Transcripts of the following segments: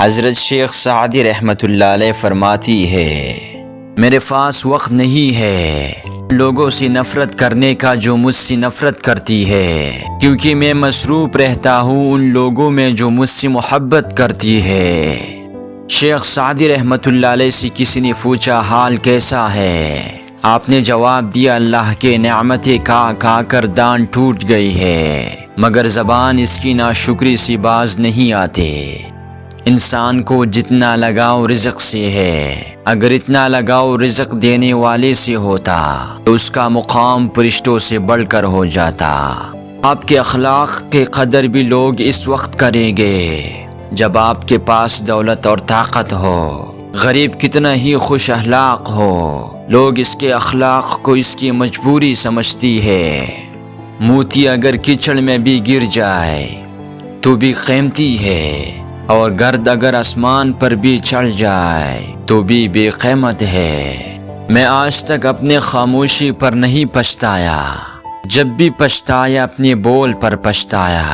حضرت شیخ سعدی رحمۃ اللہ علیہ فرماتی ہے، میرے پاس وقت نہیں ہے لوگوں سے نفرت کرنے کا جو مجھ سے نفرت کرتی ہے، کیونکہ میں مصروف رہتا ہوں ان لوگوں میں جو مجھ سے محبت کرتی ہے۔ شیخ سعدی رحمۃ اللہ علیہ سے کسی نے پوچھا حال کیسا ہے؟ آپ نے جواب دیا، اللہ کے نعمتیں کھا کر دان ٹوٹ گئی ہے، مگر زبان اس کی ناشکری سے باز نہیں آتے۔ انسان کو جتنا لگاؤ رزق سے ہے، اگر اتنا لگاؤ رزق دینے والے سے ہوتا تو اس کا مقام فرشتوں سے بڑھ کر ہو جاتا۔ آپ کے اخلاق کی قدر بھی لوگ اس وقت کریں گے جب آپ کے پاس دولت اور طاقت ہو۔ غریب کتنا ہی خوش اخلاق ہو، لوگ اس کے اخلاق کو اس کی مجبوری سمجھتی ہے۔ موتی اگر کیچڑ میں بھی گر جائے تو بھی قیمتی ہے، اور گرد اگر آسمان پر بھی چڑھ جائے تو بھی بے قیمت ہے۔ میں آج تک اپنے خاموشی پر نہیں پچھتایا، جب بھی پچھتایا اپنے بول پر پچھتایا۔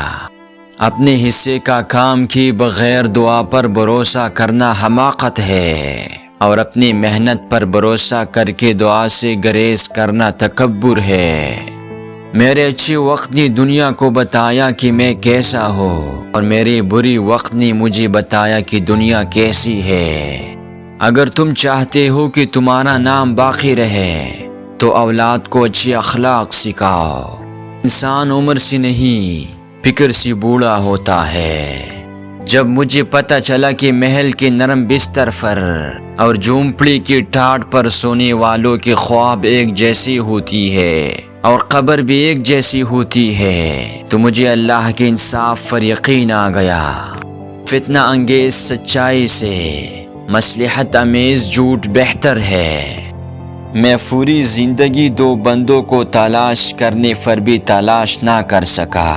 اپنے حصے کا کام کی بغیر دعا پر بھروسہ کرنا حماقت ہے، اور اپنی محنت پر بھروسہ کر کے دعا سے گریز کرنا تکبر ہے۔ میرے اچھے وقت نے دنیا کو بتایا کہ میں کیسا ہوں، اور میرے بری وقت نے مجھے بتایا کہ دنیا کیسی ہے۔ اگر تم چاہتے ہو کہ تمہارا نام باقی رہے تو اولاد کو اچھے اخلاق سکھاؤ۔ انسان عمر سے نہیں فکر سے بوڑھا ہوتا ہے۔ جب مجھے پتہ چلا کہ محل کے نرم بستر پر اور جھونپڑی کی ٹاٹ پر سونے والوں کے خواب ایک جیسی ہوتی ہے اور قبر بھی ایک جیسی ہوتی ہے، تو مجھے اللہ کے انصاف پر یقین آ گیا۔ فتنہ انگیز سچائی سے مصلحت امیز جھوٹ بہتر ہے۔ میں پوری زندگی دو بندوں کو تلاش کرنے پر بھی تلاش نہ کر سکا۔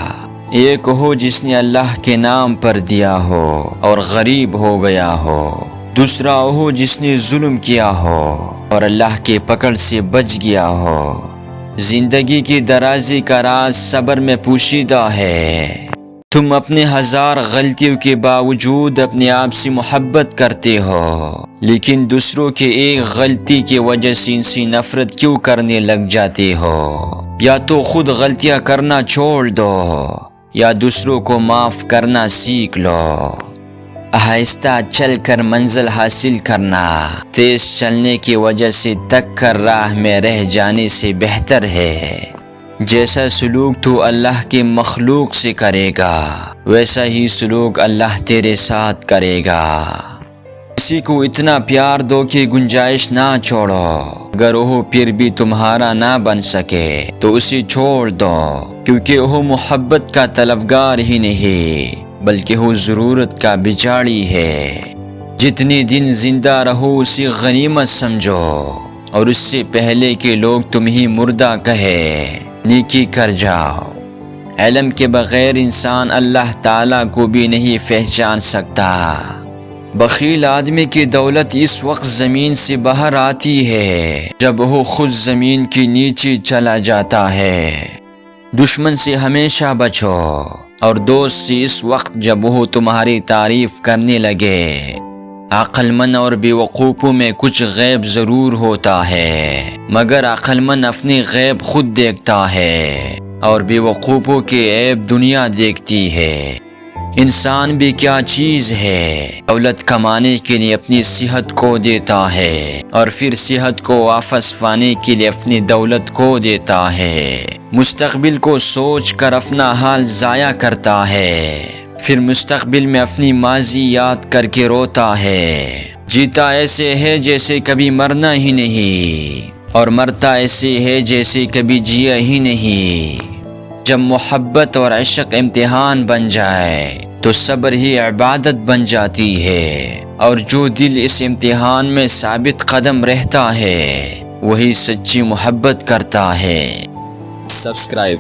ایک ہو جس نے اللہ کے نام پر دیا ہو اور غریب ہو گیا ہو، دوسرا ہو جس نے ظلم کیا ہو اور اللہ کے پکڑ سے بچ گیا ہو۔ زندگی کی درازی کا راز صبر میں پوشیدہ ہے۔ تم اپنے ہزار غلطیوں کے باوجود اپنے آپ سے محبت کرتے ہو، لیکن دوسروں کے ایک غلطی کی وجہ سے ان سے نفرت کیوں کرنے لگ جاتے ہو؟ یا تو خود غلطیاں کرنا چھوڑ دو یا دوسروں کو معاف کرنا سیکھ لو۔ آہستہ چل کر منزل حاصل کرنا تیز چلنے کی وجہ سے تک کر راہ میں رہ جانے سے بہتر ہے۔ جیسا سلوک تو اللہ کے مخلوق سے کرے گا، ویسا ہی سلوک اللہ تیرے ساتھ کرے گا۔ کسی کو اتنا پیار دو کہ گنجائش نہ چھوڑو، اگر وہ پھر بھی تمہارا نہ بن سکے تو اسے چھوڑ دو، کیونکہ وہ محبت کا طلبگار ہی نہیں بلکہ وہ ضرورت کا بچاڑی ہے۔ جتنے دن زندہ رہو اسے غنیمت سمجھو، اور اس سے پہلے کہ لوگ تمہیں مردہ کہے نیکی کر جاؤ۔ علم کے بغیر انسان اللہ تعالیٰ کو بھی نہیں پہچان سکتا۔ بخیل آدمی کی دولت اس وقت زمین سے باہر آتی ہے جب وہ خود زمین کے نیچے چلا جاتا ہے۔ دشمن سے ہمیشہ بچو، اور دوست سے اس وقت جب وہ تمہاری تعریف کرنے لگے۔ عقل مند اور بے وقوفوں میں کچھ غیب ضرور ہوتا ہے، مگر عقل مند اپنی غیب خود دیکھتا ہے، اور بے وقوفوں کے عیب دنیا دیکھتی ہے۔ انسان بھی کیا چیز ہے، دولت کمانے کے لیے اپنی صحت کو دیتا ہے، اور پھر صحت کو واپس پانے کے لیے اپنی دولت کو دیتا ہے۔ مستقبل کو سوچ کر اپنا حال ضائع کرتا ہے، پھر مستقبل میں اپنی ماضی یاد کر کے روتا ہے۔ جیتا ایسے ہے جیسے کبھی مرنا ہی نہیں، اور مرتا ایسے ہے جیسے کبھی جیا ہی نہیں۔ جب محبت اور عشق امتحان بن جائے تو صبر ہی عبادت بن جاتی ہے، اور جو دل اس امتحان میں ثابت قدم رہتا ہے وہی سچی محبت کرتا ہے۔ سبسکرائب